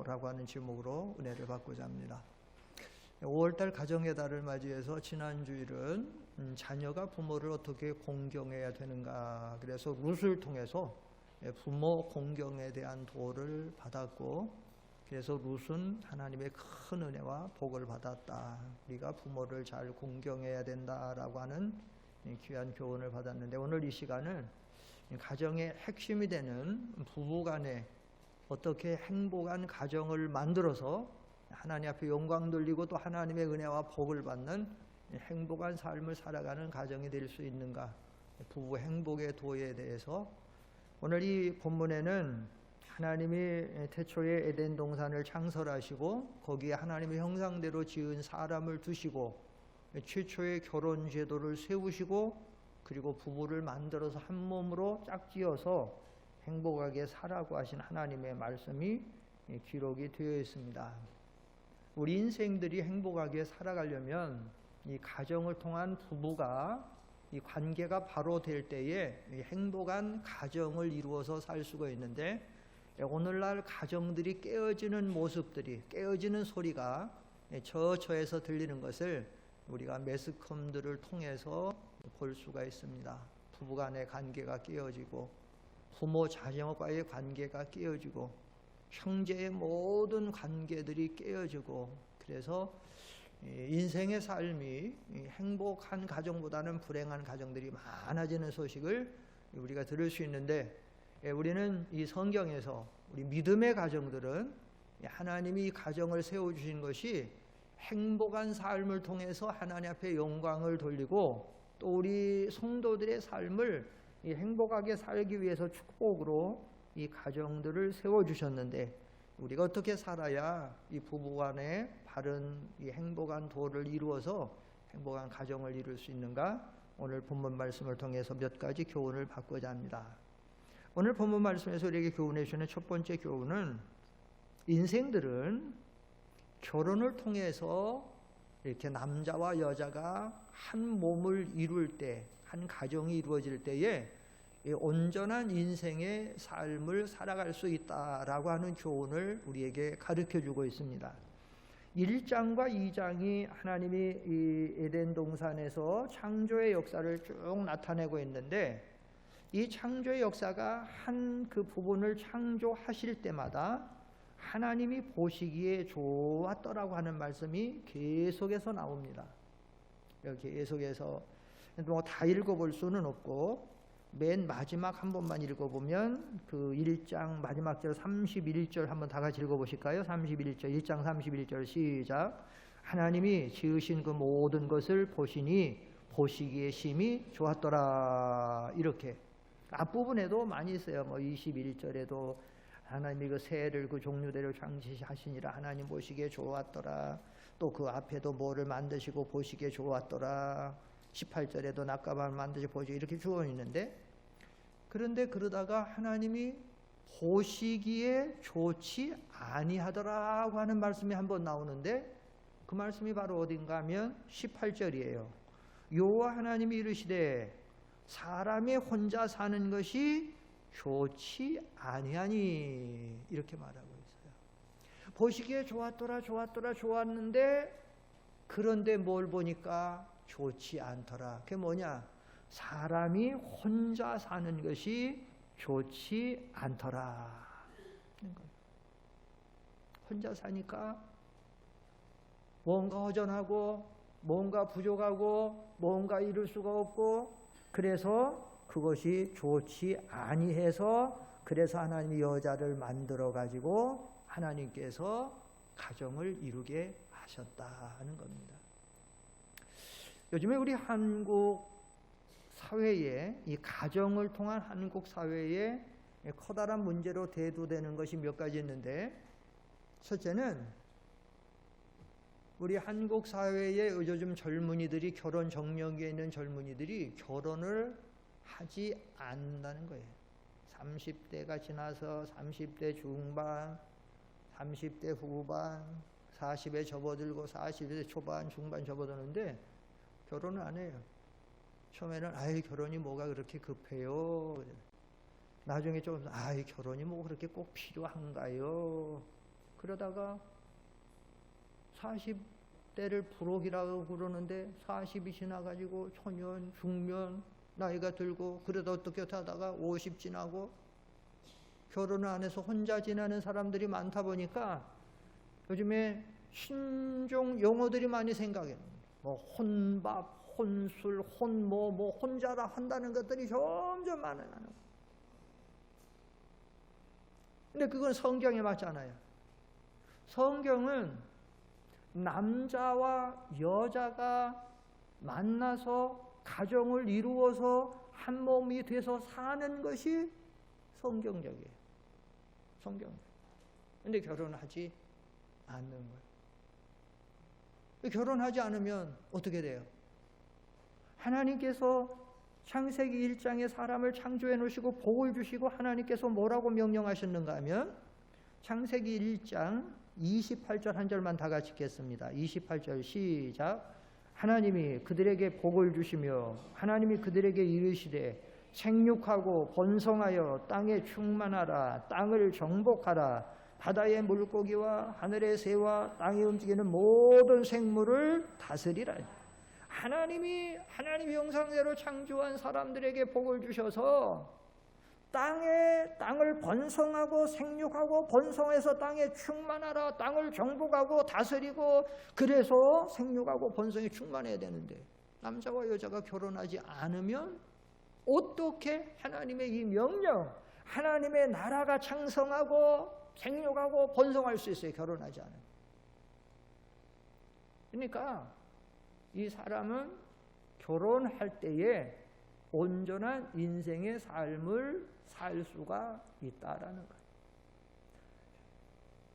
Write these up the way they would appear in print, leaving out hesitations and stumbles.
라고 하는 제목으로 은혜를 받고자 합니다. 5월달 가정의 달을 맞이해서 지난 주일은 자녀가 부모를 어떻게 공경해야 되는가, 그래서 룻을 통해서 부모 공경에 대한 도를 받았고, 그래서 룻은 하나님의 큰 은혜와 복을 받았다. 우리가 부모를 잘 공경해야 된다라고 하는 귀한 교훈을 받았는데, 오늘 이 시간은 가정의 핵심이 되는 부부간에 어떻게 행복한 가정을 만들어서 하나님 앞에 영광 돌리고 또 하나님의 은혜와 복을 받는 행복한 삶을 살아가는 가정이 될 수 있는가, 부부 행복의 도에 대해서 오늘 이 본문에는 하나님이 태초에 에덴 동산을 창설하시고 거기에 하나님의 형상대로 지은 사람을 두시고 최초의 결혼 제도를 세우시고 그리고 부부를 만들어서 한 몸으로 짝지어서 행복하게 살라고 하신 하나님의 말씀이 기록이 되어 있습니다. 우리 인생들이 행복하게 살아가려면 이 가정을 통한 부부가 이 관계가 바로 될 때에 행복한 가정을 이루어서 살 수가 있는데, 오늘날 가정들이 깨어지는 모습들이, 깨어지는 소리가 저에서 들리는 것을 우리가 매스컴들을 통해서 볼 수가 있습니다. 부부간의 관계가 깨어지고 부모 자녀과의 관계가 깨어지고 형제의 모든 관계들이 깨어지고, 그래서 인생의 삶이 행복한 가정보다는 불행한 가정들이 많아지는 소식을 우리가 들을 수 있는데, 우리는 이 성경에서 우리 믿음의 가정들은 하나님이 이 가정을 세워주신 것이 행복한 삶을 통해서 하나님 앞에 영광을 돌리고 또 우리 성도들의 삶을 행복하게 살기 위해서 축복으로 이 가정들을 세워주셨는데, 우리가 어떻게 살아야 이 부부간의 바른 이 행복한 도를 이루어서 행복한 가정을 이룰 수 있는가, 오늘 본문 말씀을 통해서 몇 가지 교훈을 받고자 합니다. 오늘 본문 말씀에서 우리에게 교훈해 주시는 첫 번째 교훈은, 인생들은 결혼을 통해서 이렇게 남자와 여자가 한 몸을 이룰 때, 한 가정이 이루어질 때에 온전한 인생의 삶을 살아갈 수 있다라고 하는 교훈을 우리에게 가르쳐 주고 있습니다. 1장과 2장이 하나님이 이 에덴 동산에서 창조의 역사를 쭉 나타내고 있는데, 이 창조의 역사가 한 그 부분을 창조하실 때마다 하나님이 보시기에 좋았더라고 하는 말씀이 계속해서 나옵니다. 여기 계속해서 뭐 다 읽어볼 수는 없고 맨 마지막 한 번만 읽어보면 그 1장 마지막 절 31절 한번 다 같이 읽어보실까요? 31절, 1장 31절 시작. 하나님이 지으신 그 모든 것을 보시니 보시기에 심히 좋았더라. 이렇게 앞부분에도 많이 있어요. 뭐 21절에도 하나님이 그 새를 그 종류대로 창조하시니라 하나님 보시기에 좋았더라. 또 그 앞에도 뭐를 만드시고 보시기에 좋았더라. 18절에도 낙가만을 만드시고 보시기에 이렇게 주어 있는데, 그런데 그러다가 하나님이 보시기에 좋지 아니하더라고 하는 말씀이 한번 나오는데, 그 말씀이 바로 어딘가 하면 18절이에요. 여호와 하나님이 이르시되 사람이 혼자 사는 것이 좋지 아니하니, 이렇게 말하고 있어요. 보시기에 좋았더라 좋았는데, 그런데 뭘 보니까 좋지 않더라. 그게 뭐냐? 사람이 혼자 사는 것이 좋지 않더라. 혼자 사니까 뭔가 허전하고 뭔가 부족하고 뭔가 이룰 수가 없고, 그래서 그것이 좋지 아니해서, 그래서 하나님이 여자를 만들어 가지고 하나님께서 가정을 이루게 하셨다는 겁니다. 요즘에 우리 한국 사회에, 이 가정을 통한 한국 사회에 커다란 문제로 대두되는 것이 몇 가지 있는데, 첫째는 우리 한국 사회의 요즘 젊은이들이, 결혼 정년기에 있는 젊은이들이 결혼을 하지 않는다는 거예요. 30대가 지나서 30대 중반, 30대 후반, 40에 접어들고 40대 초반, 중반 접어드는데 결혼을 안 해요. 처음에는 아이 결혼이 뭐가 그렇게 급해요. 나중에 좀 아이 결혼이 뭐 그렇게 꼭 필요한가요? 그러다가 40대를 불혹이라고 그러는데 40이 지나가지고 초년, 중년, 나이가 들고 그러다 어떻게 하다가 50 지나고 결혼을 안 해서 혼자 지내는 사람들이 많다 보니까 요즘에 신종 용어들이 많이 생각해요. 뭐 혼밥, 혼술, 혼뭐 혼자라 한다는 것들이 점점 많아요. 근데 그건 성경에 맞잖아요. 성경은 남자와 여자가 만나서 가정을 이루어서 한 몸이 돼서 사는 것이 성경적이에요. 성경. 근데 결혼하지 않는 거예요. 결혼하지 않으면 어떻게 돼요? 하나님께서 창세기 1장에 사람을 창조해 놓으시고 복을 주시고 하나님께서 뭐라고 명령하셨는가 하면 창세기 1장 28절 한 절만 다 같이 읽겠습니다. 28절 시작. 하나님이 그들에게 복을 주시며 하나님이 그들에게 이르시되 생육하고 번성하여 땅에 충만하라. 땅을 정복하라. 바다의 물고기와 하늘의 새와 땅에 움직이는 모든 생물을 다스리라. 하나님이 하나님의 형상대로 창조한 사람들에게 복을 주셔서 땅을 번성하고 생육하고 번성해서 땅에 충만하라. 땅을 정복하고 다스리고 그래서 생육하고 번성에 충만해야 되는데 남자와 여자가 결혼하지 않으면 어떻게 하나님의 이 명령, 하나님의 나라가 창성하고 생육하고 번성할 수 있어요? 결혼하지 않으면. 그러니까 이 사람은 결혼할 때에 온전한 인생의 삶을 살 수가 있다라는 거예요.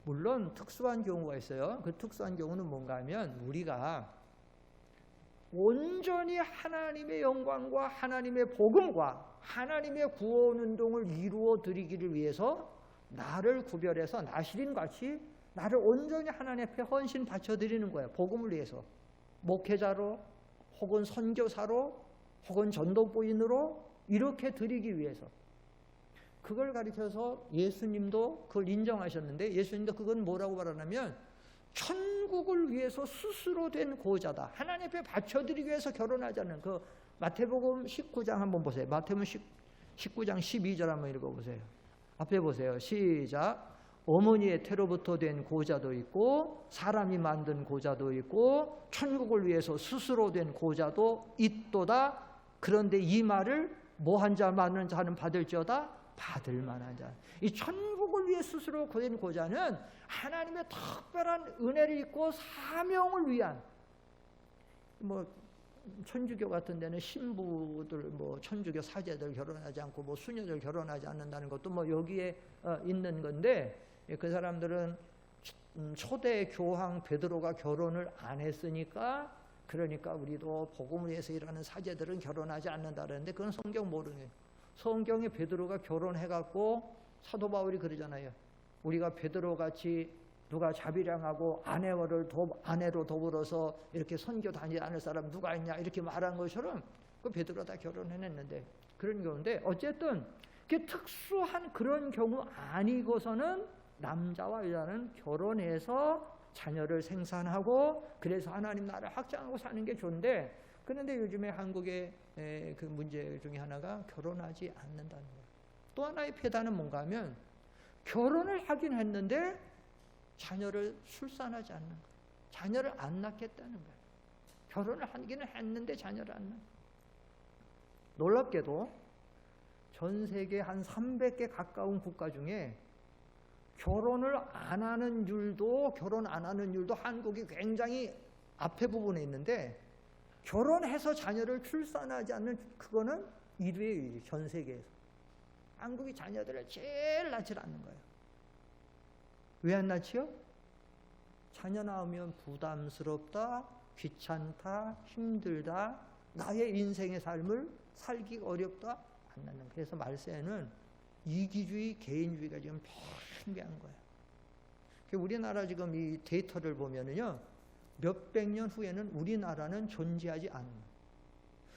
물론 특수한 경우가 있어요. 그 특수한 경우는 뭔가 하면 우리가 온전히 하나님의 영광과 하나님의 복음과 하나님의 구원운동을 이루어 드리기를 위해서 나를 구별해서 나시린같이 나를 온전히 하나님 앞에 헌신 바쳐드리는 거예요. 복음을 위해서. 목회자로 혹은 선교사로 혹은 전도부인으로 이렇게 드리기 위해서. 그걸 가르쳐서 예수님도 그걸 인정하셨는데 예수님도 그건 뭐라고 말하냐면 천국을 위해서 스스로 된 고자다. 하나님 앞에 바쳐드리기 위해서 결혼하자는 그 마태복음 19장 한번 보세요. 마태복음 19장 12절 한번 읽어보세요. 앞에 보세요. 시작. 어머니의 태로부터 된 고자도 있고 사람이 만든 고자도 있고 천국을 위해서 스스로 된 고자도 있도다. 그런데 이 말을 뭐한 자 많은 자는 받을지어다. 받을 만한 자. 이 천국을 위해 스스로 된 고자는 하나님의 특별한 은혜를 입고 사명을 위한 뭐 천주교 같은 데는 신부들 뭐 천주교 사제들 결혼하지 않고 뭐 수녀들 결혼하지 않는다는 것도 뭐 여기에 있는 건데 그 사람들은 초대 교황 베드로가 결혼을 안 했으니까 그러니까 우리도 복음을 위해서 일하는 사제들은 결혼하지 않는다는데 그건 성경 모르는 거예요. 성경에 베드로가 결혼해갖고 사도 바울이 그러잖아요. 우리가 베드로같이 누가 자비량하고 아내로 더불어서 이렇게 선교 다니지 않을 사람 누가 있냐 이렇게 말한 것처럼 그 베드로 다 결혼해냈는데 그런 경우인데 어쨌든 그게 특수한 그런 경우 아니고서는 남자와 여자는 결혼해서 자녀를 생산하고 그래서 하나님 나라를 확장하고 사는 게 좋은데 그런데 요즘에 한국의 그 문제 중에 하나가 결혼하지 않는다는 거예요. 또 하나의 폐단은 뭔가 하면 결혼을 하긴 했는데 자녀를 출산하지 않는 거예요. 자녀를 안 낳겠다는 거예요. 결혼을 하기는 했는데 자녀를 안 낳는 거예요. 놀랍게도 전 세계 한 300개 가까운 국가 중에 결혼 안 하는 율도 한국이 굉장히 앞에 부분에 있는데 결혼해서 자녀를 출산하지 않는 그거는 1위예요. 전 세계에서. 한국이 자녀들을 제일 낳지 않는 거예요. 왜 안 낳지요? 자녀 낳으면 부담스럽다, 귀찮다, 힘들다, 나의 인생의 삶을 살기 어렵다, 안 낳는 거예요. 그래서 말세에는 이기주의, 개인주의가 지금 팽배한 거예요. 우리나라 지금 이 데이터를 보면은요, 몇백 년 후에는 우리나라는 존재하지 않는.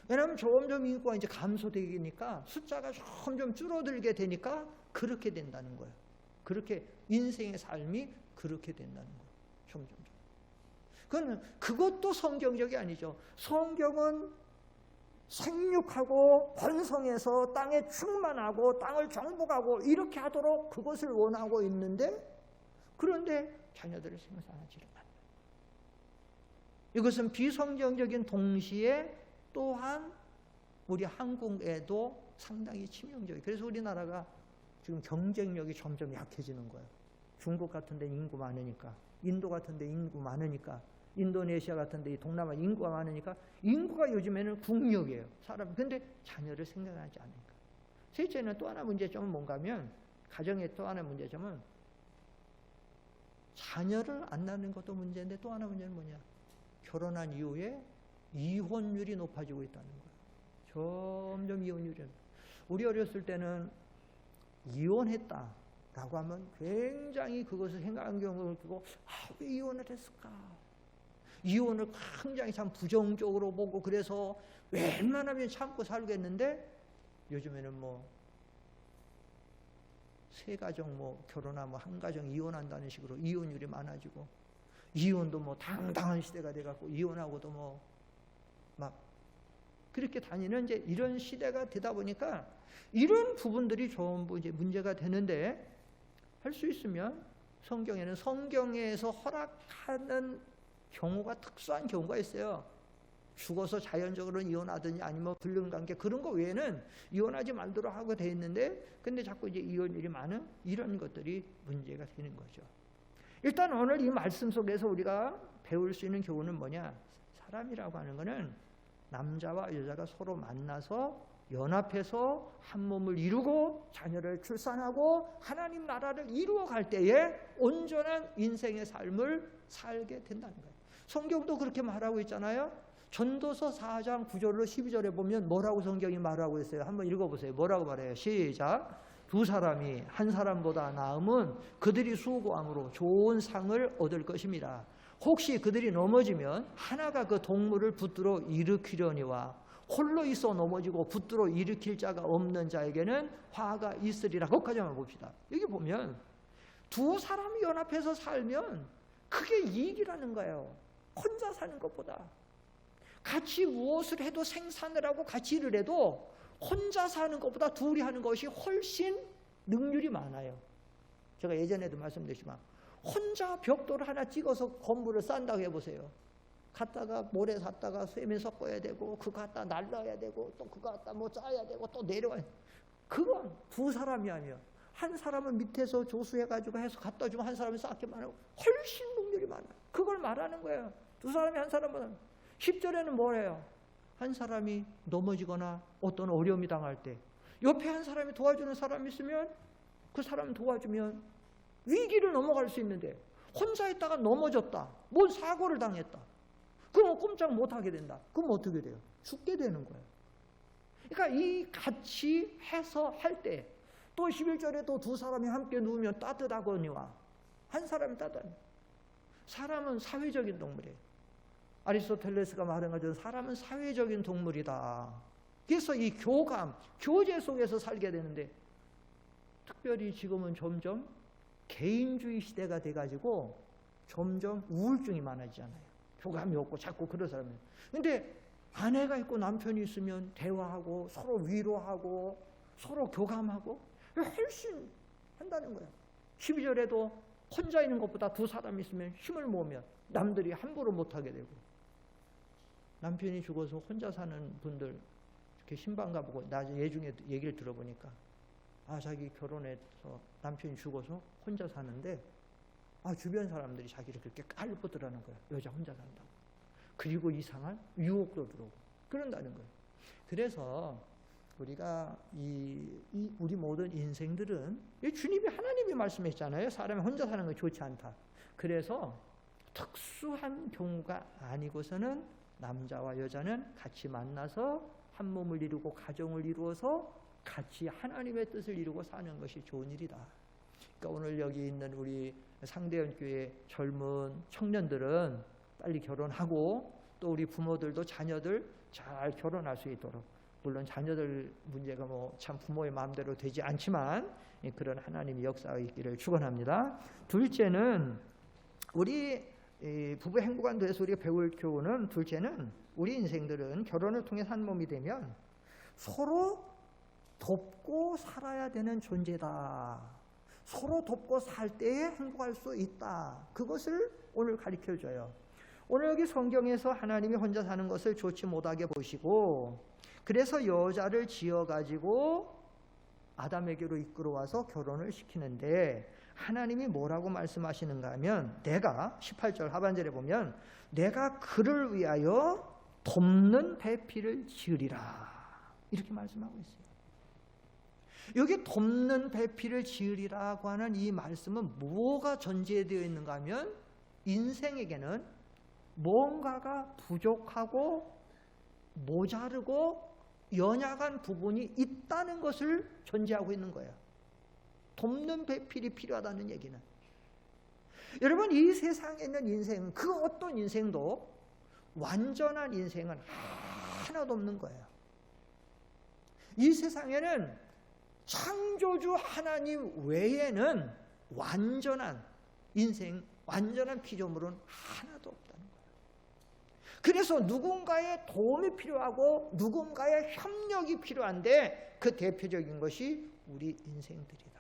왜냐하면 점점 인구가 이제 감소되니까 숫자가 점점 줄어들게 되니까 그렇게 된다는 거예요. 그렇게 인생의 삶이 그렇게 된다는 거예요. 점점. 그것도 성경적이 아니죠. 성경은 생육하고 번성해서 땅에 충만하고 땅을 정복하고 이렇게 하도록 그것을 원하고 있는데, 그런데 자녀들을 생산하지를 않아요. 이것은 비성경적인 동시에 또한 우리 한국에도 상당히 치명적이에요. 그래서 우리나라가 지금 경쟁력이 점점 약해지는 거예요. 중국 같은 데 인구 많으니까, 인도 같은 데 인구 많으니까, 인도네시아 같은 데 동남아 인구가 많으니까 인구가 요즘에는 국력이에요. 사람. 근데 자녀를 생각하지 않으니까. 셋째는 또 하나 문제점은 뭔가 하면, 가정의 또 하나 문제점은 자녀를 안 낳는 것도 문제인데 또 하나 문제는 뭐냐? 결혼한 이후에 이혼율이 높아지고 있다는 거예요. 점점 이혼율이. 우리 어렸을 때는 이혼했다라고 하면 굉장히 그것을 생각한 경우를 두고 왜 이혼을 했을까? 이혼을 굉장히 참 부정적으로 보고 그래서 웬만하면 참고 살겠는데, 요즘에는 세 가정 결혼하면 한 가정 이혼한다는 식으로 이혼율이 많아지고, 이혼도 당당한 시대가 돼갖고 이혼하고도 막 그렇게 다니는 이제 이런 시대가 되다 보니까 이런 부분들이 전부 이제 문제가 되는데, 할 수 있으면 성경에는 성경에서 허락하는 경우가 특수한 경우가 있어요. 죽어서 자연적으로 이혼하든지 아니면 불륜관계 그런 거 외에는 이혼하지 말도록 하고 돼 있는데, 근데 자꾸 이제 이혼율이 많은 이런 것들이 문제가 되는 거죠. 일단 오늘 이 말씀 속에서 우리가 배울 수 있는 교훈은 뭐냐? 사람이라고 하는 거는 남자와 여자가 서로 만나서 연합해서 한 몸을 이루고 자녀를 출산하고 하나님 나라를 이루어 갈 때에 온전한 인생의 삶을 살게 된다는 거예요. 성경도 그렇게 말하고 있잖아요. 전도서 4장 9절로 12절에 보면 뭐라고 성경이 말하고 있어요? 한번 읽어보세요. 뭐라고 말해요? 시작. 두 사람이 한 사람보다 나음은 그들이 수고함으로 좋은 상을 얻을 것입니다. 혹시 그들이 넘어지면 하나가 그 동물을 붙들어 일으키려니와 홀로 있어 넘어지고 붙들어 일으킬 자가 없는 자에게는 화가 있으리라. 거기까지만 봅시다. 여기 보면 두 사람이 연합해서 살면 그게 이익이라는 거예요. 혼자 사는 것보다. 같이 무엇을 해도 생산을 하고 같이 일을 해도 혼자 사는 것보다 둘이 하는 것이 훨씬 능률이 많아요. 제가 예전에도 말씀드렸지만 혼자 벽돌 하나 찍어서 건물을 쌓는다고 해보세요. 갔다가 모래 샀다가 쇠면 섞어야 되고 그거 갖다 날라야 되고 또 그거 갖다 짜야 되고 또 내려와야 되고, 그건 두 사람이 아니에요. 한 사람은 밑에서 조수해가지고 해서 갖다 주면 한 사람이 쌓기만 하고 훨씬 능률이 많아요. 그걸 말하는 거예요. 두 사람이 한 사람보다. 10절에는 뭐래요? 한 사람이 넘어지거나 어떤 어려움이 당할 때 옆에 한 사람이 도와주는 사람이 있으면 그 사람 도와주면 위기를 넘어갈 수 있는데, 혼자 있다가 넘어졌다, 뭔 사고를 당했다, 그럼 꼼짝 못하게 된다. 그럼 어떻게 돼요? 죽게 되는 거예요. 그러니까 이 같이 해서 할 때, 또 11절에도 두 사람이 함께 누우면 따뜻하거니와, 한 사람이 따뜻한. 사람은 사회적인 동물이에요. 아리스토텔레스가 말한 것처럼 사람은 사회적인 동물이다. 그래서 이 교감, 교제 속에서 살게 되는데, 특별히 지금은 점점 개인주의 시대가 돼가지고 점점 우울증이 많아지잖아요. 교감이 없고 자꾸 그런 사람이. 근데 아내가 있고 남편이 있으면 대화하고 서로 위로하고 서로 교감하고 훨씬 한다는 거예요. 12절에도 혼자 있는 것보다 두 사람이 있으면 힘을 모으면 남들이 함부로 못하게 되고, 남편이 죽어서 혼자 사는 분들 이렇게 신방 가보고 나중에 예중에 얘기를 들어보니까, 자기 결혼해서 남편이 죽어서 혼자 사는데 주변 사람들이 자기를 그렇게 깔보더라는 거예요. 여자 혼자 산다고. 그리고 이상한 유혹도 들어오고 그런다는 거예요. 그래서 우리가 우리 모든 인생들은 주님이 하나님이 말씀했잖아요. 사람이 혼자 사는 건 좋지 않다. 그래서 특수한 경우가 아니고서는 남자와 여자는 같이 만나서 한 몸을 이루고 가정을 이루어서 같이 하나님의 뜻을 이루고 사는 것이 좋은 일이다. 그러니까 오늘 여기 있는 우리 상대연 교회 젊은 청년들은 빨리 결혼하고, 또 우리 부모들도 자녀들 잘 결혼할 수 있도록 물론 자녀들 문제가 뭐 참 부모의 마음대로 되지 않지만 그런 하나님의 역사가 있기를 축원합니다. 둘째는 우리 부부 행복한 도에서 우리가 배울 교훈은, 둘째는 우리 인생들은 결혼을 통해 한 몸이 되면 서로 돕고 살아야 되는 존재다. 서로 돕고 살 때에 행복할 수 있다. 그것을 오늘 가르쳐줘요. 오늘 여기 성경에서 하나님이 혼자 사는 것을 좋지 못하게 보시고 그래서 여자를 지어가지고 아담에게로 이끌어와서 결혼을 시키는데 하나님이 뭐라고 말씀하시는가 하면, 내가 18절 하반절에 보면 내가 그를 위하여 돕는 배필을 지으리라 이렇게 말씀하고 있어요. 여기 돕는 배필을 지으리라고 하는 이 말씀은 뭐가 전제되어 있는가 하면, 인생에게는 뭔가가 부족하고 모자르고 연약한 부분이 있다는 것을 전제하고 있는 거예요. 돕는 배필이 필요하다는 얘기는, 여러분 이 세상에 있는 인생은 그 어떤 인생도 완전한 인생은 하나도 없는 거예요. 이 세상에는 창조주 하나님 외에는 완전한 인생, 완전한 피조물은 하나도 없다는 거예요. 그래서 누군가의 도움이 필요하고 누군가의 협력이 필요한데 그 대표적인 것이 우리 인생들이다.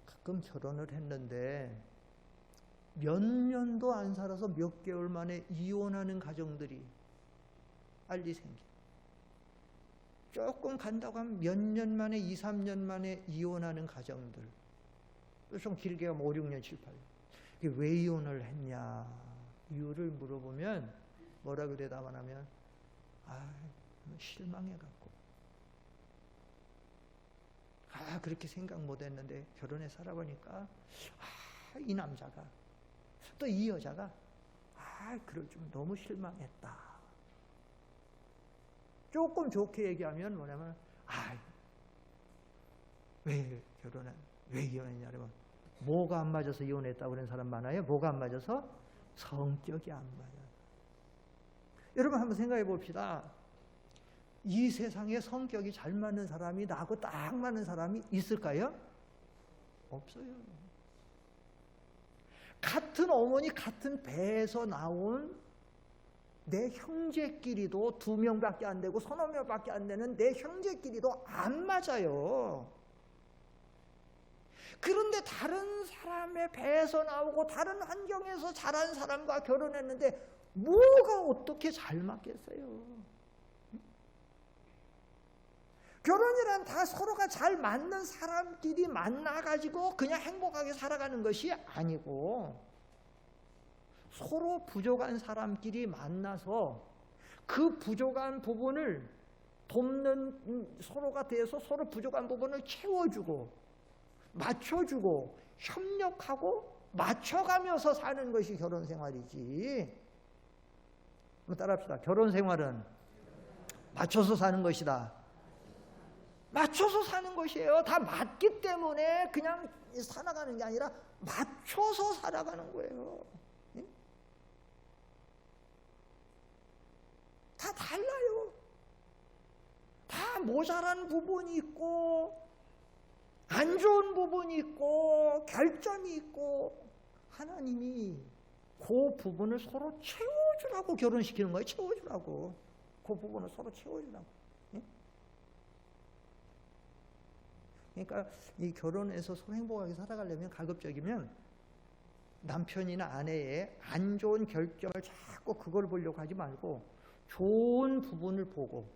가끔 결혼을 했는데 몇 년도 안 살아서 몇 개월 만에 이혼하는 가정들이 빨리 생겨. 조금 간다고 하면 몇 년 만에, 2, 3년 만에 이혼하는 가정들. 좀 길게 하면 5, 6년, 7, 8년. 이게 왜 이혼을 했냐 이유를 물어보면 뭐라고 대답하냐면, 실망해갖고, 그렇게 생각 못했는데 결혼해 살아보니까 이 남자가 또 이 여자가 그걸 좀 너무 실망했다. 조금 좋게 얘기하면 뭐냐면, 왜 이혼했냐 그러면, 뭐가 안 맞아서 이혼했다고 그런 사람 많아요. 뭐가 안 맞아서? 성격이 안 맞아요. 여러분 한번 생각해 봅시다. 이 세상에 성격이 잘 맞는 사람이, 나하고 딱 맞는 사람이 있을까요? 없어요. 같은 어머니 같은 배에서 나온 내 형제끼리도 2명밖에 안 되고 3-4명밖에 안 되는 내 형제끼리도 안 맞아요. 그런데 다른 사람의 배에서 나오고 다른 환경에서 자란 사람과 결혼했는데 뭐가 어떻게 잘 맞겠어요? 결혼이란 다 서로가 잘 맞는 사람끼리 만나가지고 그냥 행복하게 살아가는 것이 아니고, 서로 부족한 사람끼리 만나서 그 부족한 부분을 돕는, 서로가 돼서 서로 부족한 부분을 채워주고 맞춰주고 협력하고 맞춰가면서 사는 것이 결혼 생활이지. 한번 따라합시다. 결혼 생활은 맞춰서 사는 것이다. 맞춰서 사는 것이에요. 다 맞기 때문에 그냥 살아가는 게 아니라 맞춰서 살아가는 거예요. 다 달라요. 다 모자란 부분이 있고 안 좋은 부분이 있고 결점이 있고, 하나님이 그 부분을 서로 채워주라고 결혼시키는 거예요. 채워주라고. 그 부분을 서로 채워주라고. 그러니까 이 결혼해서 서로 행복하게 살아가려면, 가급적이면 남편이나 아내의 안 좋은 결점을 자꾸 그걸 보려고 하지 말고 좋은 부분을 보고,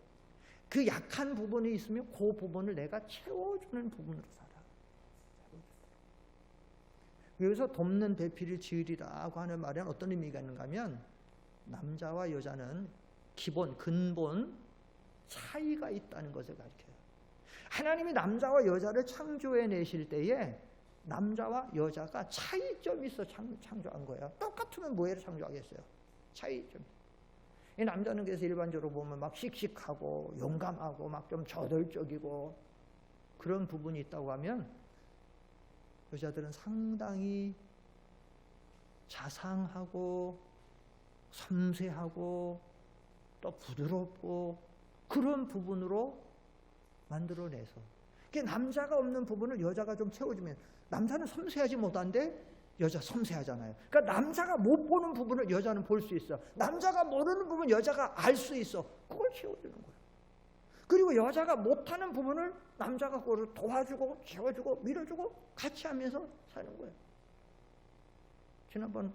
그 약한 부분이 있으면 그 부분을 내가 채워주는 부분으로 살아. 여기서 돕는 배필을 지으리라고 하는 말에는 어떤 의미가 있는가 하면, 남자와 여자는 기본, 근본 차이가 있다는 것을 가르쳐요. 하나님이 남자와 여자를 창조해 내실 때에 남자와 여자가 차이점이 있어 창조한 거예요. 똑같으면 뭐해로 창조하겠어요? 차이점. 이 남자는 그래서 일반적으로 보면 막 씩씩하고 용감하고 막 좀 저돌적이고 그런 부분이 있다고 하면, 여자들은 상당히 자상하고 섬세하고 또 부드럽고 그런 부분으로 만들어내서, 남자가 없는 부분을 여자가 좀 채워주면, 남자는 섬세하지 못한데 여자 섬세하잖아요. 그러니까 남자가 못 보는 부분을 여자는 볼 수 있어. 남자가 모르는 부분 여자가 알 수 있어. 그걸 채워주는 거예요. 그리고 여자가 못하는 부분을 남자가 그걸 도와주고 채워주고 밀어주고 같이 하면서 사는 거예요. 지난번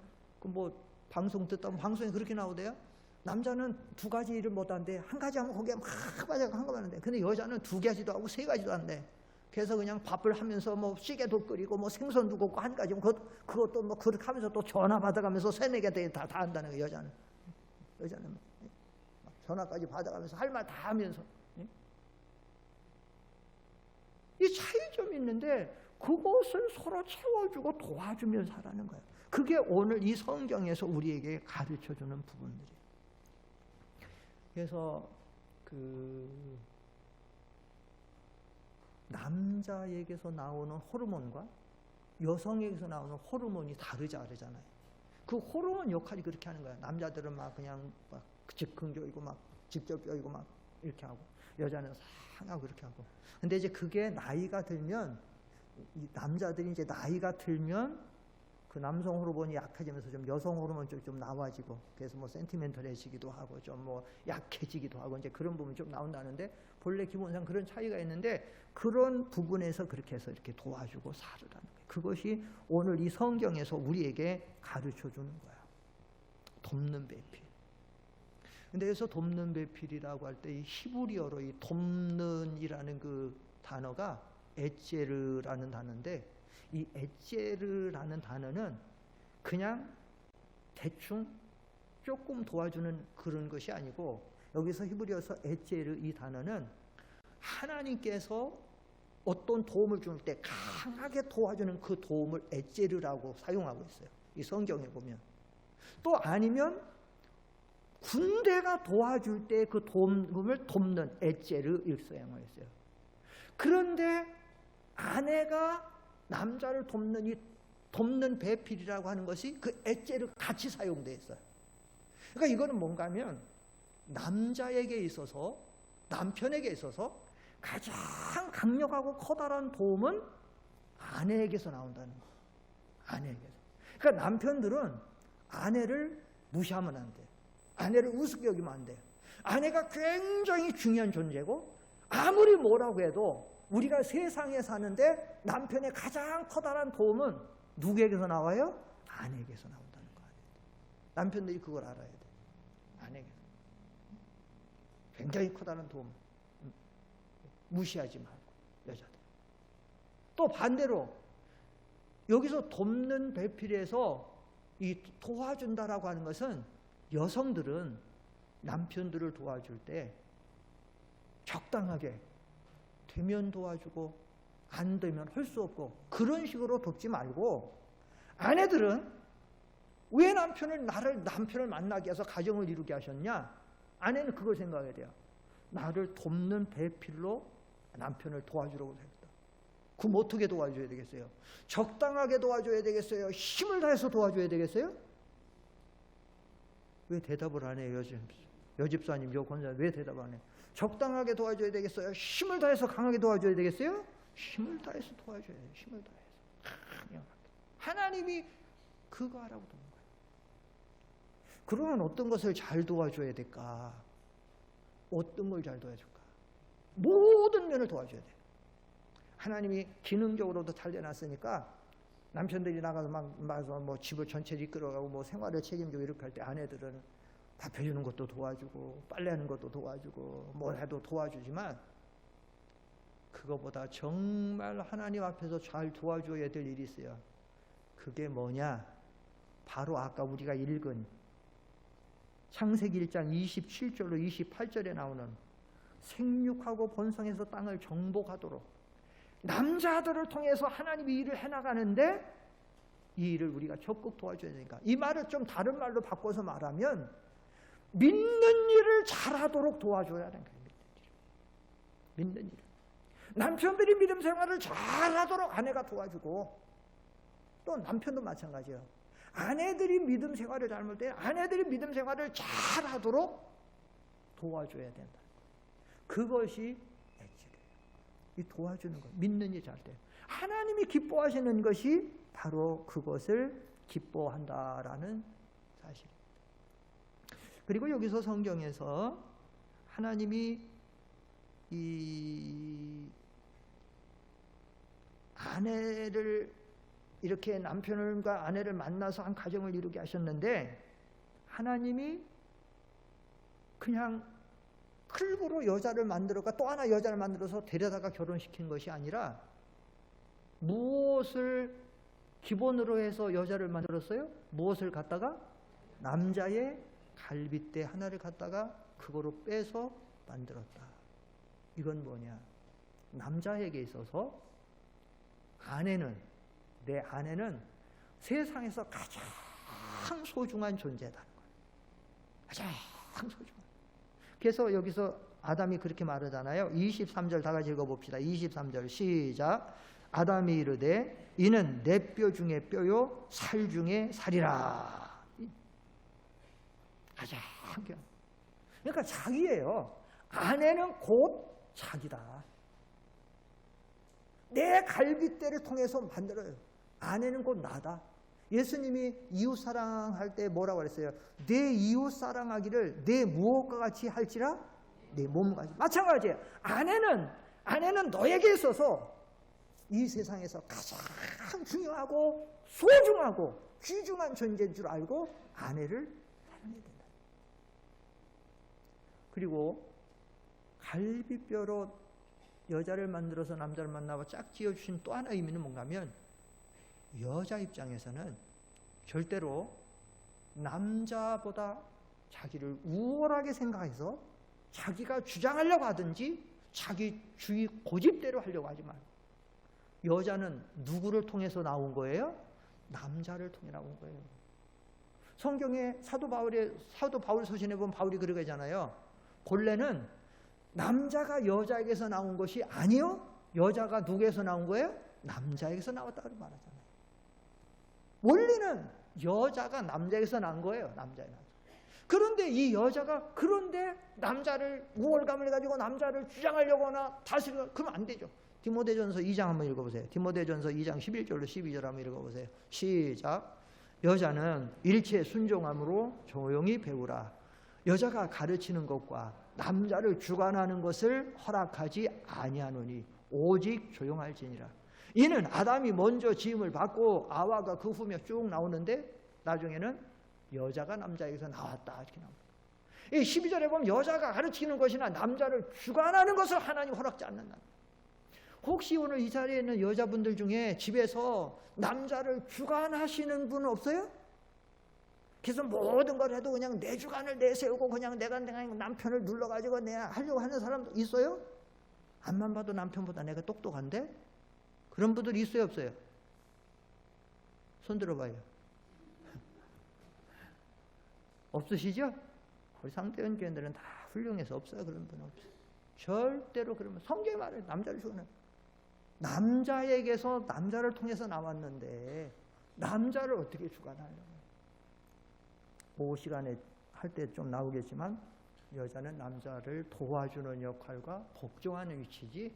방송 듣다 보면 방송에 그렇게 나오대요. 남자는 두 가지 일을 못하는데 한 가지 하면 거기에 막 빠져서 한 거만 하는데, 근데 여자는 두 가지도 하고 세 가지도 한대. 그래서 그냥 밥을 하면서 찌개도 끓이고 생선도 굽고 한 가지, 그것도 그렇게 하면서 또 전화 받아가면서 세네 개 다 한다는 거예요. 여자는 전화까지 받아가면서 할 말 다 하면서. 이 차이점이 있는데 그것을 서로 채워주고 도와주며 살아가는 거예요. 그게 오늘 이 성경에서 우리에게 가르쳐주는 부분들이에요. 그래서 남자에게서 나오는 호르몬과 여성에게서 나오는 호르몬이 다르잖아요. 그 호르몬 역할이 그렇게 하는 거예요. 남자들은 그냥 즉흥적이고 직접적이고 이렇게 하고, 여자는 상하고 그렇게 하고. 근데 이제 그게 나이가 들면, 남자들이 이제 나이가 들면 그 남성 호르몬이 약해지면서 좀 여성 호르몬 쪽이 좀 나와지고, 그래서 센티멘털해지기도 하고 좀 약해지기도 하고 이제 그런 부분이 좀 나온다는데, 본래 기본상 그런 차이가 있는데 그런 부분에서 그렇게 해서 이렇게 도와주고 살으라는 거예요. 그것이 오늘 이 성경에서 우리에게 가르쳐 주는 거야. 돕는 배필. 근데 여기서 돕는 배필이라고 할 때 이 히브리어로 이 돕는이라는 그 단어가 에제르라는 단어인데, 이 에제르라는 단어는 그냥 대충 조금 도와주는 그런 것이 아니고, 여기서 히브리어서 에제르 이 단어는 하나님께서 어떤 도움을 줄 때 강하게 도와주는 그 도움을 에제르라고 사용하고 있어요. 이 성경에 보면. 또 아니면 군대가 도와줄 때 그 도움을 돕는 에제르 이렇게 사용하고 있어요. 그런데 아내가 남자를 돕는 이 돕는 배필이라고 하는 것이 그 에제르 같이 사용되어 있어요. 그러니까 이거는 뭔가 하면 남자에게 있어서, 남편에게 있어서 가장 강력하고 커다란 도움은 아내에게서 나온다는 거예요. 아내에게서. 그러니까 남편들은 아내를 무시하면 안 돼. 아내를 우습게 여기면 안 돼요. 아내가 굉장히 중요한 존재고, 아무리 뭐라고 해도 우리가 세상에 사는데 남편의 가장 커다란 도움은 누구에게서 나와요? 아내에게서 나온다는 거예요. 남편들이 그걸 알아야 돼. 아내에게서. 굉장히 커다란 도움. 무시하지 말고, 여자들. 또 반대로 여기서 돕는 배필에서 이 도와준다라고 하는 것은, 여성들은 남편들을 도와줄 때 적당하게 되면 도와주고 안 되면 할 수 없고 그런 식으로 돕지 말고, 아내들은 왜 남편을 만나게 해서 가정을 이루게 하셨냐? 아내는 그걸 생각해야 돼요. 나를 돕는 배필로 남편을 도와주려고 했다. 그럼 어떻게 도와줘야 되겠어요? 적당하게 도와줘야 되겠어요? 힘을 다해서 도와줘야 되겠어요? 왜 대답을 안 해요? 여집사님, 권사님 왜 대답 안 해요? 적당하게 도와줘야 되겠어요? 힘을 다해서 강하게 도와줘야 되겠어요? 힘을 다해서 도와줘야 돼요. 힘을 다해서. 하나님이 그거 하라고 도는 거예요. 그러면 어떤 것을 잘 도와줘야 될까? 어떤 걸 잘 도와줄까? 모든 면을 도와줘야 돼요. 하나님이 기능적으로도 달려놨으니까 남편들이 나가서 집을 전체를 이끌어가고 생활을 책임지고 이렇게 할 때 아내들은 밥 해주는 것도 도와주고 빨래하는 것도 도와주고 뭘 해도 도와주지만, 그거보다 정말 하나님 앞에서 잘 도와줘야 될 일이 있어요. 그게 뭐냐? 바로 아까 우리가 읽은 창세기 1장 27절로 28절에 나오는 생육하고 번성해서 땅을 정복하도록 남자들을 통해서 하나님이 일을 해나가는데, 이 일을 우리가 적극 도와줘야 되니까, 이 말을 좀 다른 말로 바꿔서 말하면 믿는 일을 잘하도록 도와줘야 하는 거예요. 믿는 일. 남편들이 믿음 생활을 잘하도록 아내가 도와주고, 또 남편도 마찬가지예요. 아내들이 믿음 생활을 잘못해 아내들이 믿음 생활을 잘하도록 도와줘야 된다. 그것이 애질이에요. 이 도와주는 것, 믿는 이 잘 돼요. 하나님이 기뻐하시는 것이 바로 그것을 기뻐한다라는 사실입니다. 그리고 여기서 성경에서 하나님이 이 아내를 이렇게 남편과 아내를 만나서 한 가정을 이루게 하셨는데, 하나님이 그냥 클부로 여자를 만들어가 또 하나 여자를 만들어서 데려다가 결혼시킨 것이 아니라 무엇을 기본으로 해서 여자를 만들었어요? 무엇을 갖다가? 남자의 갈빗대 하나를 갖다가 그거로 빼서 만들었다. 이건 뭐냐? 남자에게 있어서 내 아내는 세상에서 가장 소중한 존재다는 거예요. 가장 소중한. 그래서 여기서 아담이 그렇게 말하잖아요. 23절 다 같이 읽어봅시다. 23절 시작. 아담이 이르되 이는 내 뼈 중에 뼈요 살 중에 살이라. 가장 그러니까 자기예요. 아내는 곧 자기다. 내 갈빗대를 통해서 만들어요. 아내는 곧 나다. 예수님이 이웃 사랑할 때 뭐라고 그랬어요? 내 이웃 사랑하기를 내 무엇과 같이 할지라 내 몸과 같이. 마찬가지예요. 아내는 너에게 있어서 이 세상에서 가장 중요하고 소중하고 귀중한 존재인 줄 알고 아내를 사랑해야 된다. 그리고 갈빗뼈로 여자를 만들어서 남자를 만나고 짝 지어주신 또 하나의 의미는 뭔가 하면, 여자 입장에서는 절대로 남자보다 자기를 우월하게 생각해서 자기가 주장하려고 하든지 자기 주의 고집대로 하려고 하지 말고, 여자는 누구를 통해서 나온 거예요? 남자를 통해 나온 거예요. 성경에 사도 바울 서신에 보면 바울이 그러게 하잖아요. 본래는 남자가 여자에게서 나온 것이 아니요, 여자가 누구에서 나온 거예요? 남자에게서 나왔다고 말하잖아요. 원리는 여자가 남자에게서 난 거예요. 그런데 이 여자가 남자를 우월감을 가지고 남자를 주장하려고 하나 다스리고 그러면 안 되죠. 디모데전서 2장 한번 읽어보세요. 디모데전서 2장 11절로 12절 한번 읽어보세요. 시작. 여자는 일체에 순종함으로 조용히 배우라. 여자가 가르치는 것과 남자를 주관하는 것을 허락하지 아니하노니 오직 조용할지니라. 이는 아담이 먼저 지음을 받고 아와가 그 후에 쭉 나오는데, 나중에는 여자가 남자에게서 나왔다 이렇게 나옵니다. 이 12절에 보면 여자가 가르치는 것이나 남자를 주관하는 것을 하나님 허락지 않는다. 혹시 오늘 이 자리에 있는 여자분들 중에 집에서 남자를 주관하시는 분은 없어요? 그래서 모든 걸 해도 그냥 내 주관을 내세우고 그냥 내가 남편을 눌러가지고 내가 하려고 하는 사람도 있어요? 앞만 봐도 남편보다 내가 똑똑한데? 그런 분들 있어요, 없어요? 손 들어봐요. 없으시죠? 우리 상대원 교인들은 다 훌륭해서 없어요. 그런 분은 없어요. 절대로. 그러면 성경이 말해요. 남자를 주는, 남자에게서 남자를 통해서 나왔는데 남자를 어떻게 주관하려고. 그 시간에 할 때 좀 나오겠지만, 여자는 남자를 도와주는 역할과 복종하는 위치지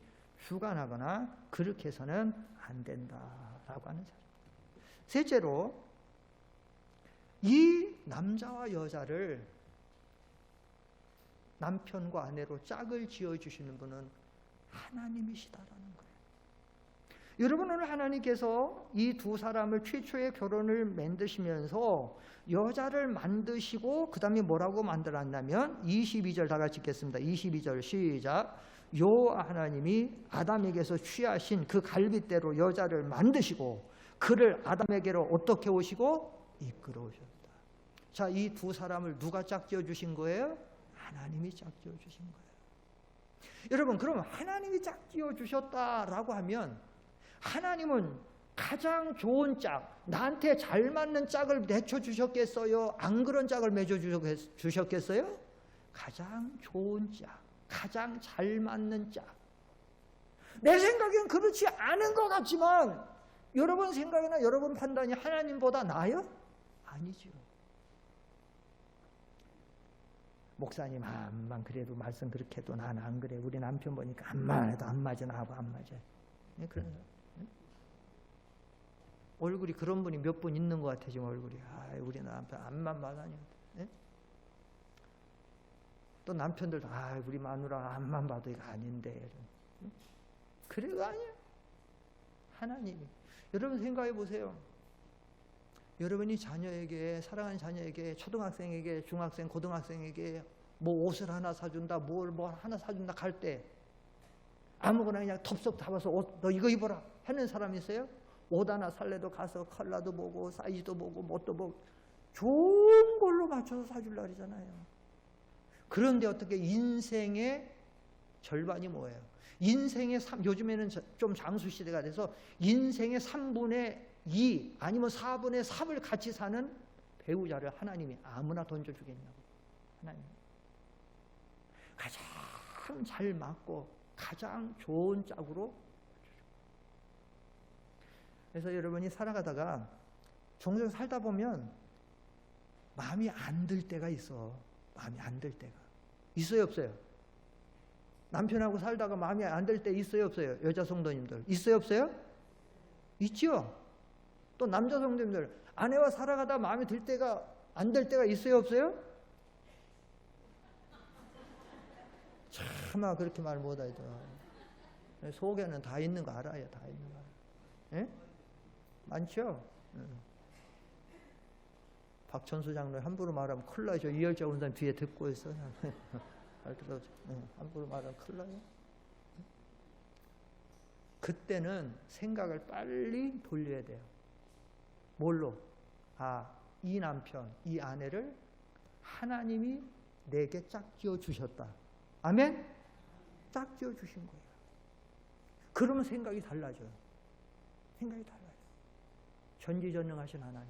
주관하거나 그렇게 해서는 안 된다라고 하는 사실. 셋째로, 이 남자와 여자를 남편과 아내로 짝을 지어주시는 분은 하나님이시다라는 거예요. 여러분, 오늘 하나님께서 이 두 사람을 최초의 결혼을 만드시면서 여자를 만드시고 그 다음에 뭐라고 만들었냐면 22절 다 같이 읽겠습니다. 22절 시작. 여호와 하나님이 아담에게서 취하신 그 갈빗대로 여자를 만드시고 그를 아담에게로 어떻게 오시고 이끌어 오셨다. 자, 이 두 사람을 누가 짝지어 주신 거예요? 하나님이 짝지어 주신 거예요. 여러분, 그러면 하나님이 짝지어 주셨다라고 하면, 하나님은 가장 좋은 짝, 나한테 잘 맞는 짝을 내쳐 주셨겠어요? 안 그런 짝을 맺어 주셨겠어요? 가장 좋은 짝, 가장 잘 맞는 짝. 내 생각엔 그렇지 않은 것 같지만 여러분 생각이나 여러분 판단이 하나님보다 나아요? 아니죠. 목사님 암만 그래도 말씀 그렇게 해도 난 안 그래. 우리 남편 보니까 암만 해도 안 맞아. 나하고 안 맞아. 네, 그런 사람. 네? 얼굴이 그런 분이 몇 분 있는 것 같아 지금 얼굴이. 아, 우리 남편 암만 봐다니. 네? 또 남편들도 아, 우리 마누라 암만 봐도 이거 아닌데. 네? 그래가 아니야. 하나님이. 여러분 생각해 보세요. 여러분이 자녀에게, 사랑하는 자녀에게, 초등학생에게, 중학생, 고등학생에게 뭐 옷을 하나 사준다, 뭘 하나 사준다 할 때 아무거나 그냥 덥석 잡아서 옷, 너 이거 입어라 하는 사람이 있어요? 옷 하나 살래도 가서 컬러도 보고 사이즈도 보고 뭣도 보고 좋은 걸로 맞춰서 사주려고 그러잖아요. 그런데 어떻게 인생의 절반이 뭐예요? 인생의 요즘에는 좀 장수 시대가 돼서 인생의 3분의 2 아니면 4분의 3을 같이 사는 배우자를 하나님이 아무나 던져주겠냐고. 하나님 가장 잘 맞고 가장 좋은 짝으로. 그래서 여러분이 살아가다가 종종 살다 보면 마음이 안 들 때가 있어. 마음이 안 들 때가 있어요 없어요? 남편하고 살다가 마음이 안 들 때 있어요 없어요? 여자 성도님들 있어요 없어요? 있죠. 또 남자 성도님들 아내와 살아가다 마음에 들 때가 안 들 때가 있어요 없어요? 차마 그렇게 말 못하죠. 속에는 다 있는 거 알아요. 다 있는 거 알아요. 예? 많죠? 박천수 장로님 함부로 말하면 큰일 나죠. 이열자 원사님 뒤에 듣고 있어. 함부로 말하면 큰일 나요. 그때는 생각을 빨리 돌려야 돼요. 뭘로? 아, 이 남편, 이 아내를 하나님이 내게 짝지어 주셨다. 아멘? 짝지어 주신 거예요. 그러면 생각이 달라져요. 생각이 달라요. 전지전능하신 하나님,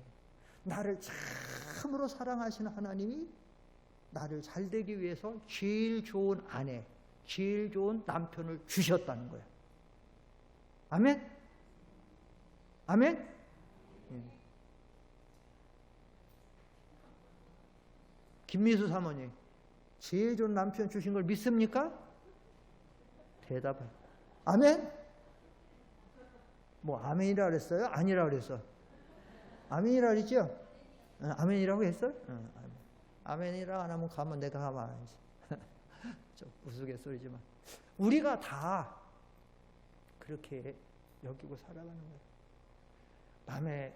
나를 참으로 사랑하시는 하나님이 나를 잘되기 위해서 제일 좋은 아내, 제일 좋은 남편을 주셨다는 거예요. 아멘? 아멘? 김미수 사모님, 제일 좋은 남편 주신 걸 믿습니까? 대답을. 아멘? 뭐 아멘이라 그랬어요? 아니라 그랬어? 아멘이라 그랬죠? 아멘이라고 했어요? 아멘이라 안 하면 가면 내가 가만 안 하지. 좀 우스갯소리지만 우리가 다 그렇게 여기고 살아가는 거예요. 마음에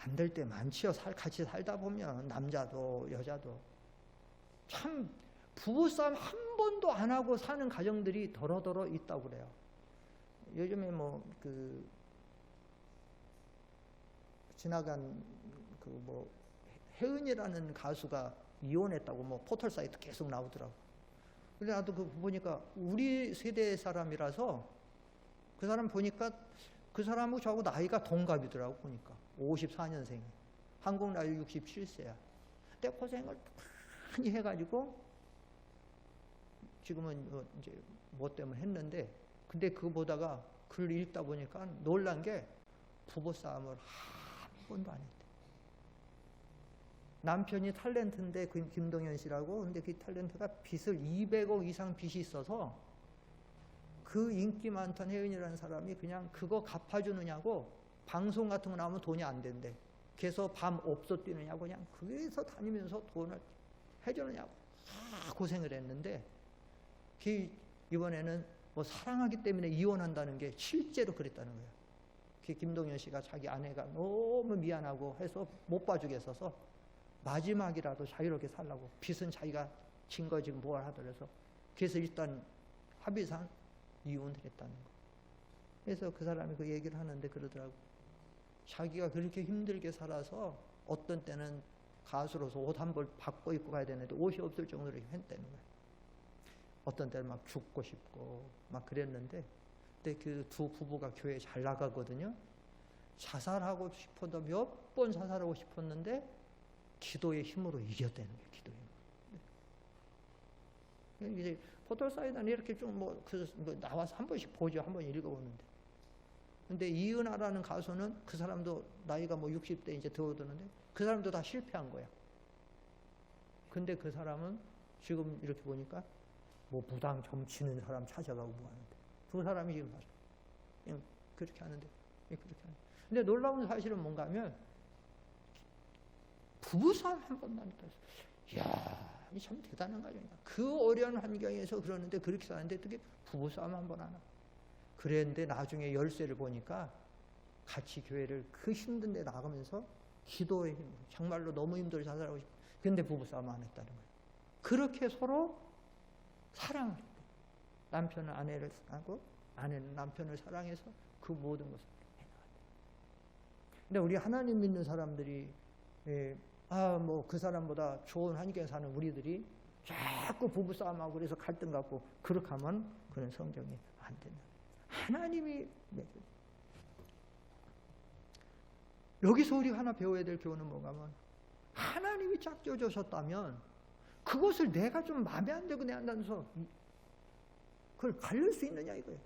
안 될 때 많지요. 같이 살다 보면 남자도 여자도 참 부부싸움 한 번도 안 하고 사는 가정들이 더러더러 있다고 그래요. 요즘에 뭐 그 지나간 그 뭐 혜은이라는 가수가 이혼했다고 뭐 포털 사이트 계속 나오더라고. 근데 나도 그 보니까 우리 세대 사람이라서 그 사람 보니까 그 사람하고 저하고 나이가 동갑이더라고. 보니까 54년생, 한국 나이 67세야. 근데 고생을 많이 해가지고 지금은 이제 뭐 때문에 했는데, 근데 그거 보다가 글 읽다 보니까 놀란 게 부부싸움을 한 번도 안 했대. 남편이 탤런트인데 그 김동현 씨라고. 근데 그 탤런트가 빚을 200억 이상 빚이 있어서 그 인기 많던 혜은이라는 사람이 그냥 그거 갚아주느냐고 방송 같은 거 나오면 돈이 안 된대. 그래서 밤 업소 뛰느냐고 그냥 그래서 다니면서 돈을 해주느냐고 고생을 했는데, 그 이번에는 뭐 사랑하기 때문에 이혼한다는 게 실제로 그랬다는 거예요. 그 김동현 씨가 자기 아내가 너무 미안하고 해서 못 봐주겠어서 마지막이라도 자유롭게 살라고 빚은 자기가 진 거 지금 뭘 하더라서 그래서 일단 합의상 이혼을 했다는 거. 그래서 그 사람이 그 얘기를 하는데 그러더라고. 자기가 그렇게 힘들게 살아서 어떤 때는 가수로서 옷 한 벌 바꿔 입고 가야 되는데 옷이 없을 정도로 했다는 거예요. 어떤 때는 막 죽고 싶고 막 그랬는데, 근데 그 두 부부가 교회 잘 나가거든요. 자살하고 싶어도 몇 번 자살하고 싶었는데 기도의 힘으로 이겼다는 거예요. 기도의 힘으로. 이제 포털사이트는 이렇게 좀 뭐 나와서 한 번씩 보죠. 한 번 읽어보는데. 근데 이은하라는 가수는 그 사람도 나이가 뭐 60대 이제 들어오는데 그 사람도 다 실패한 거야. 근데 그 사람은 지금 이렇게 보니까 뭐 무당 점 치는 사람 찾아가고 뭐 하는데 그 사람이 지금 봐서 그렇게 하는데 그렇게 하는데. 근데 놀라운 사실은 뭔가 하면 부부싸움 한 번도 안 했다. 이야, 이 참 대단한 거 아닙니까? 그 어려운 환경에서 그러는데 그렇게 사는데 어떻게 부부싸움 한 번 안 하나? 그랬는데 나중에 열쇠를 보니까 같이 교회를 그 힘든 데 나가면서 기도의 힘, 정말로 너무 힘들어 자살하고 싶어. 근데 부부싸움 안 했다는 거예요. 그렇게 서로 사랑을 했대요. 남편은 아내를 사랑하고 아내는 남편을 사랑해서 그 모든 것을 해나갔대요. 근데 우리 하나님 믿는 사람들이 뭐 그 사람보다 좋은 환경에 사는 우리들이 자꾸 부부싸움하고 그래서 갈등 갖고 그렇게 하면 그런 성경이 안 된다. 하나님이 여기서 우리 하나 배워야 될 교훈은 뭔가 하면 하나님이 짝지어 주셨다면 그것을 내가 좀 마음에 안 들고 내한다면서 그걸 가릴 수 있느냐 이거예요.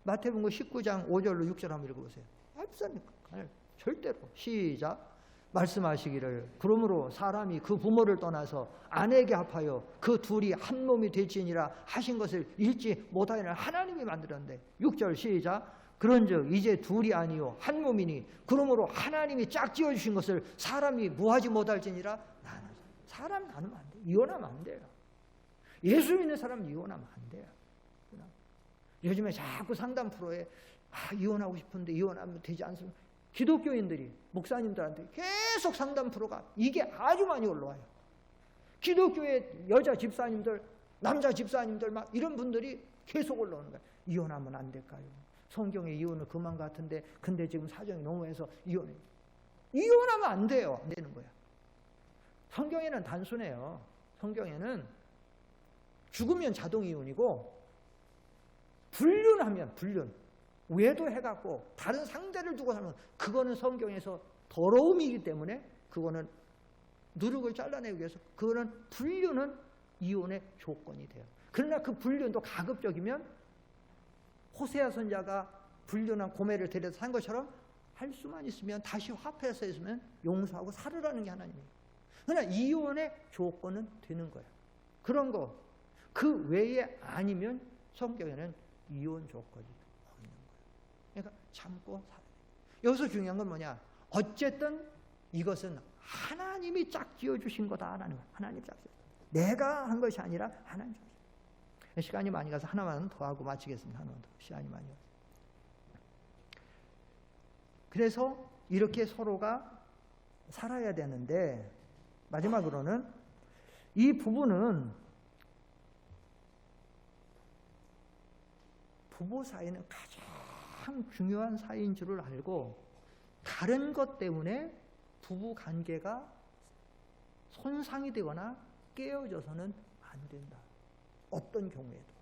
마태복음 19장 5절로 6절 한번 읽어보세요. 없습니까? 절대로. 시작. 말씀하시기를 그러므로 사람이 그 부모를 떠나서 아내에게 합하여 그 둘이 한 몸이 될지니라 하신 것을 읽지 못하여는 하나님이 만들었는데 6절 시작. 그런즉 이제 둘이 아니요 한 몸이니 그러므로 하나님이 짝지어 주신 것을 사람이 무하지 못할지니라. 사람 나누면 안 돼요. 이혼하면 안 돼요. 예수 믿는 사람은 이혼하면 안 돼요. 요즘에 자꾸 상담 프로에 이혼하고 싶은데 이혼하면 되지 않습니까? 기독교인들이 목사님들한테 계속 상담 프로가 이게 아주 많이 올라와요. 기독교의 여자 집사님들, 남자 집사님들 막 이런 분들이 계속 올라오는 거예요. 이혼하면 안 될까요? 성경에 이혼은 그만 같은데 근데 지금 사정이 너무해서 이혼하면 안 돼요. 안 되는 거야. 성경에는 단순해요. 성경에는 죽으면 자동 이혼이고 불륜하면 불륜 외도해갖고 다른 상대를 두고 살면 그거는 성경에서 더러움이기 때문에 그거는 누룩을 잘라내기 위해서 그거는 불륜은 이혼의 조건이 돼요. 그러나 그 불륜도 가급적이면 호세아 선지자가 불륜한 고멜을 데려다 산 것처럼 할 수만 있으면 다시 화해해서 있으면 용서하고 살으라는 게 하나님이에요. 그러나 이혼의 조건은 되는 거예요. 그런 거 그 외에 아니면 성경에는 이혼 조건이 없는 거예요. 그러니까 참고 살아야 돼요. 여기서 중요한 건 뭐냐? 어쨌든 이것은 하나님이 짝지어 주신 거다라는 거예요. 하나님 짝지어. 내가 한 것이 아니라 하나님 짝지어. 시간이 많이 가서 하나만 더 하고 마치겠습니다. 하나만 더. 시간이 많이 가서. 그래서 이렇게 서로가 살아야 되는데 마지막으로는 이 부부는 부부 사이는 가장 중요한 사이인 줄을 알고 다른 것 때문에 부부 관계가 손상이 되거나 깨어져서는 안 된다. 어떤 경우에도.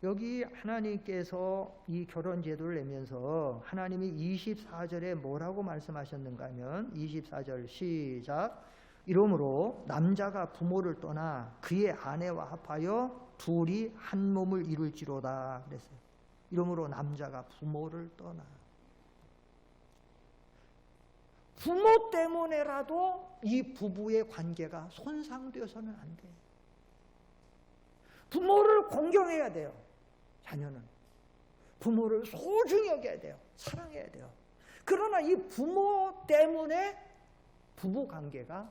여기 하나님께서 이 결혼 제도를 내면서 하나님이 24절에 뭐라고 말씀하셨는가 하면 24절 시작. 이러므로 남자가 부모를 떠나 그의 아내와 합하여 둘이 한 몸을 이룰지로다 그랬어요. 이러므로 남자가 부모를 떠나. 부모 때문에라도 이 부부의 관계가 손상되어서는 안 돼. 부모를 공경해야 돼요. 자녀는 부모를 소중히 여겨야 돼요. 사랑해야 돼요. 그러나 이 부모 때문에 부부 관계가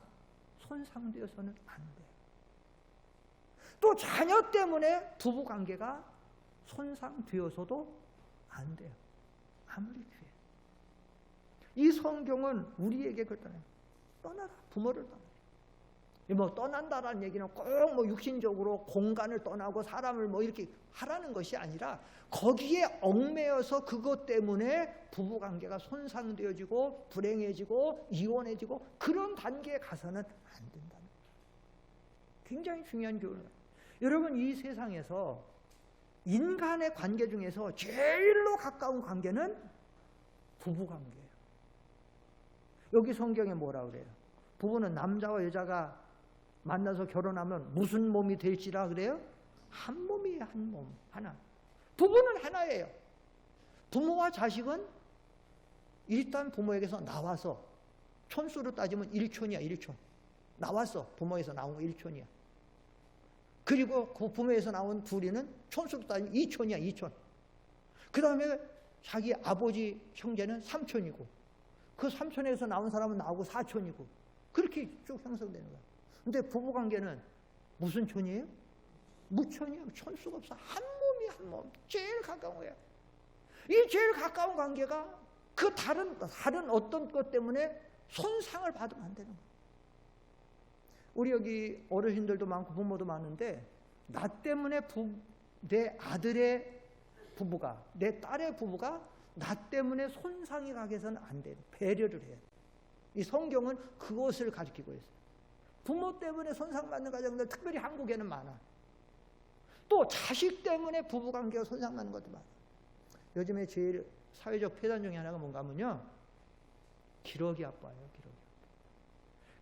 손상되어서는 안 돼요. 또 자녀 때문에 부부 관계가 손상되어서도 안 돼요. 아무리 귀해. 이 성경은 우리에게 그랬잖아요. 떠나라. 부모를 떠나라. 뭐 떠난다라는 얘기는 꼭 뭐 육신적으로 공간을 떠나고 사람을 뭐 이렇게 하라는 것이 아니라 거기에 얽매여서 그것 때문에 부부 관계가 손상되어지고 불행해지고 이혼해지고 그런 단계에 가서는 안 된다는 거예요. 굉장히 중요한 교훈이에요. 여러분 이 세상에서 인간의 관계 중에서 제일로 가까운 관계는 부부 관계예요. 여기 성경에 뭐라 그래요? 부부는 남자와 여자가 만나서 결혼하면 무슨 몸이 될지라 그래요? 한 몸이에요. 한 몸. 하나. 부부는 하나예요. 부모와 자식은 일단 부모에게서 나와서 촌수로 따지면 1촌이야. 1촌. 나왔어. 부모에서 나온 거 1촌이야. 그리고 그 부모에서 나온 둘이는 촌수로 따지면 2촌이야. 2촌. 그 다음에 자기 아버지 형제는 3촌이고 그 3촌에서 나온 사람은 나오고 4촌이고 그렇게 쭉 형성되는 거야. 근데 부부관계는 무슨 촌이에요? 무촌이에요. 촌수가 없어. 한 몸이 한 몸. 제일 가까운 거야. 이 제일 가까운 관계가 그 다른 어떤 것 때문에 손상을 받으면 안 되는 거야. 우리 여기 어르신들도 많고 부모도 많은데 나 때문에 내 아들의 부부가 내 딸의 부부가 나 때문에 손상이 가게 해서는 안 돼. 배려를 해야 돼. 이 성경은 그것을 가르치고 있어요. 부모 때문에 손상받는 가정들 특별히 한국에는 많아. 또 자식 때문에 부부관계가 손상받는 것도 많아. 요즘에 제일 사회적 폐단 중에 하나가 뭔가 하면요, 기러기 아빠예요.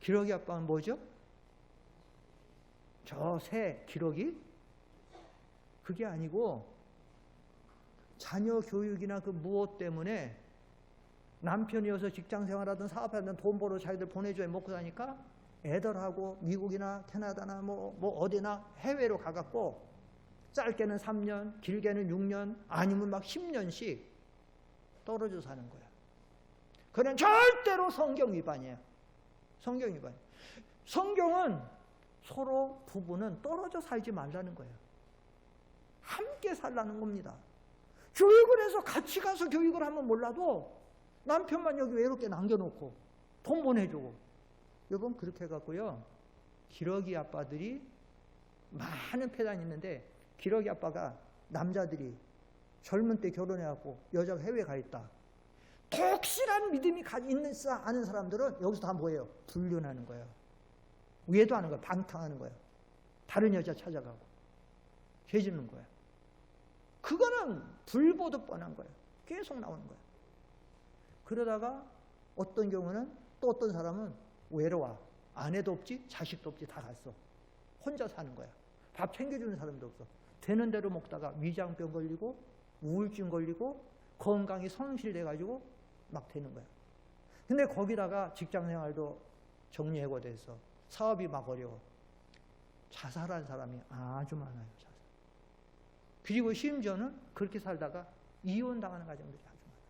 기러기 아빠는 뭐죠? 저 새 기러기? 그게 아니고 자녀 교육이나 그 무엇 때문에 남편이어서 직장 생활하든 사업하든 돈 벌어 자기들 보내줘야 먹고 사니까 애들하고 미국이나 캐나다나 뭐 어디나 해외로 가갖고 짧게는 3년, 길게는 6년, 아니면 막 10년씩 떨어져 사는 거야. 그건 절대로 성경 위반이에요. 성경 위반. 성경은 서로 부부는 떨어져 살지 말라는 거예요. 함께 살라는 겁니다. 교육을 해서 같이 가서 교육을 하면 몰라도 남편만 여기 외롭게 남겨놓고 돈 보내주고, 여러분 그렇게 해갖고요, 기러기 아빠들이 많은 폐단이 있는데, 기러기 아빠가 남자들이 젊은 때 결혼해갖고 여자가 해외에 가 있다, 독실한 믿음이 있는 아는 사람들은 여기서 다 뭐예요? 불륜하는 거예요. 외도하는 거예요. 방탕하는 거예요. 다른 여자 찾아가고 해주는 거예요. 그거는 불보듯 뻔한 거예요. 계속 나오는 거예요. 그러다가 어떤 경우는 또 어떤 사람은 외로워. 아내도 없지, 자식도 없지, 다 갔어. 혼자 사는 거야. 밥 챙겨주는 사람도 없어. 되는 대로 먹다가 위장병 걸리고 우울증 걸리고 건강이 성실돼가지고 막 되는 거야. 근데 거기다가 직장생활도 정리해고돼서 사업이 막 어려워. 자살한 사람이 아주 많아요. 자살. 그리고 심지어는 그렇게 살다가 이혼당하는 가정들이 아주 많아요.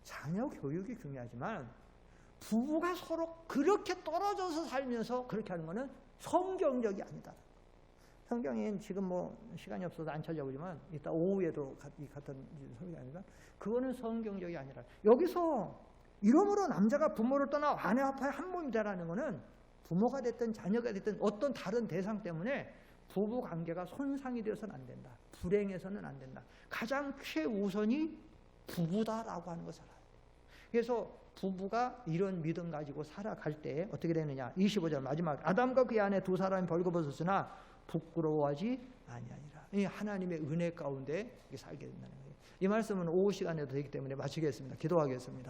자녀 교육이 중요하지만 부부가 서로 그렇게 떨어져서 살면서 그렇게 하는 것은 성경적이 아니다. 성경엔 지금 뭐 시간이 없어서 안 찾아보지만 이따 오후에도 같은 설교가 아니라 그거는 성경적이 아니라, 여기서 이러므로 남자가 부모를 떠나 아내와 한 몸이 되라는 것은 부모가 됐든 자녀가 됐든 어떤 다른 대상 때문에 부부 관계가 손상이 되어서는 안 된다. 불행해서는 안 된다. 가장 최우선이 부부다라고 하는 것을 알아야 돼. 그래서 부부가 이런 믿음 가지고 살아갈 때 어떻게 되느냐. 25절 마지막, 아담과 그의 아내 두 사람이 벌거벗었으나 부끄러워하지 아니하니라. 이 하나님의 은혜 가운데 살게 된다는 거예요. 이 말씀은 오후 시간에도 되기 때문에 마치겠습니다. 기도하겠습니다.